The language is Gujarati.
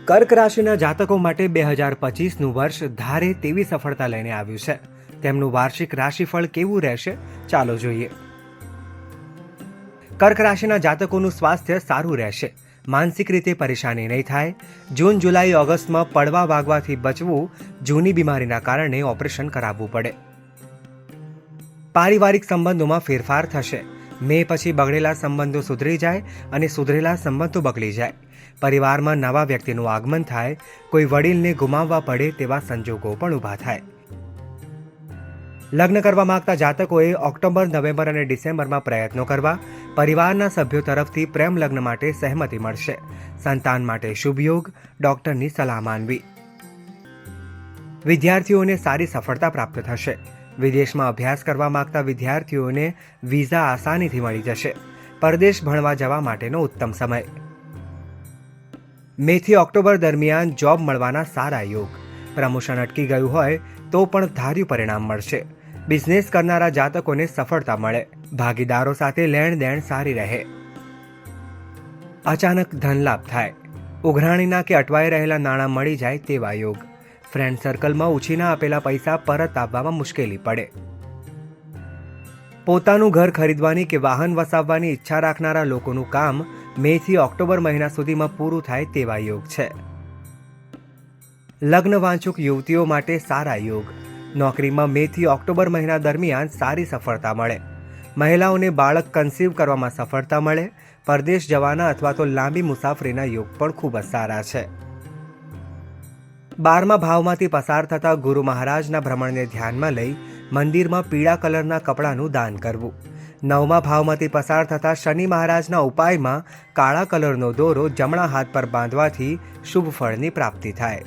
કર્ક રાશિના જાતકો માટે 2025નું વર્ષ ધારે તેવી સફળતા લઈને આવ્યું છે. તેમનું વાર્ષિક રાશિફળ કેવું રહેશે ચાલો જોઈએ. કર્ક રાશિના જાતકોનું સ્વાસ્થ્ય સારું રહેશે. માનસિક રીતે પરેશાની નહીં થાય. જૂન જુલાઈ ઓગસ્ટમાં પડવા વાગવાથી બચવું. જૂની બીમારીના કારણે ઓપરેશન કરાવવું પડે. પારિવારિક સંબંધોમાં ફેરફાર થશે. મે પછી બગડેલા સંબંધો સુધરી જાય અને સુધરેલા સંબંધો બગડી જાય. પરિવારમાં નવા વ્યક્તિનું આગમન થાય. કોઈ વડીલને ગુમાવવા પડે તેવા સંજોગો પણ ઊભા થાય. લગ્ન કરવા માંગતા જાતકોએ ઓક્ટોબર, નવેમ્બર અને ડિસેમ્બરમાં પ્રયત્નો કરવા. પરિવારના સભ્યો તરફથી પ્રેમ લગ્ન માટે સહેમતિ મળશે. સંતાન માટે શુભ યોગ. ડોક્ટરની સલાહ માનવી. વિદ્યાર્થીઓને સારી સફળતા પ્રાપ્ત થશે. વિદેશમાં અભ્યાસ કરવા માંગતા વિદ્યાર્થીઓને વિઝા આસાનીથી મળી જશે. પરદેશ ભણવા જવા માટેનો ઉત્તમ સમય. મે થી ઓક્ટોબર દરમિયાન જોબ મળવાના સારા યોગ. પ્રમોશન અટકી ગયું હોય તો પણ ધાર્યું પરિણામ મળશે. બિઝનેસ કરનારા જાતકોને સફળતા મળે. ભાગીદારો સાથે લેણ દેણ સારી રહે. અચાનક ધન લાભ થાય. ઉઘરાણીના કે અટવાઈ રહેલા નાણાં મળી જાય તેવા યોગ. ફ્રેન્ડ સર્કલમાં ઉછીના આપેલા પૈસા પરત આપવામાં મુશ્કેલી પડે. પોતાનું ઘર ખરીદવાની કે વાહન વસાવવાની ઈચ્છા રાખનારા લોકોનું કામ મે થી ઓક્ટોબર મહિના સુધીમાં પૂરું થાય તેવા યોગ છે. લગ્ન વાંચુક યુવતીઓ માટે સારા યોગ. નોકરીમાં મે થી ઓક્ટોબર મહિના દરમિયાન સારી સફળતા મળે. મહિલાઓને બાળક કન્સીવ કરવામાં સફળતા મળે. પરદેશ જવાના અથવા તો લાંબી મુસાફરીના યોગ પણ ખૂબ જ સારા છે. 12મા ભાવમાંથી પસાર થતા ગુરુ મહારાજના ભ્રમણને ધ્યાનમાં લઈ મંદિરમાં પીળા કલરના કપડાનું દાન કરવું. 9મા ભાવમાંથી પસાર થતા શનિ મહારાજના ઉપાયમાં કાળા કલરનો દોરો જમણા હાથ પર બાંધવાથી શુભ ફળની પ્રાપ્તિ થાય.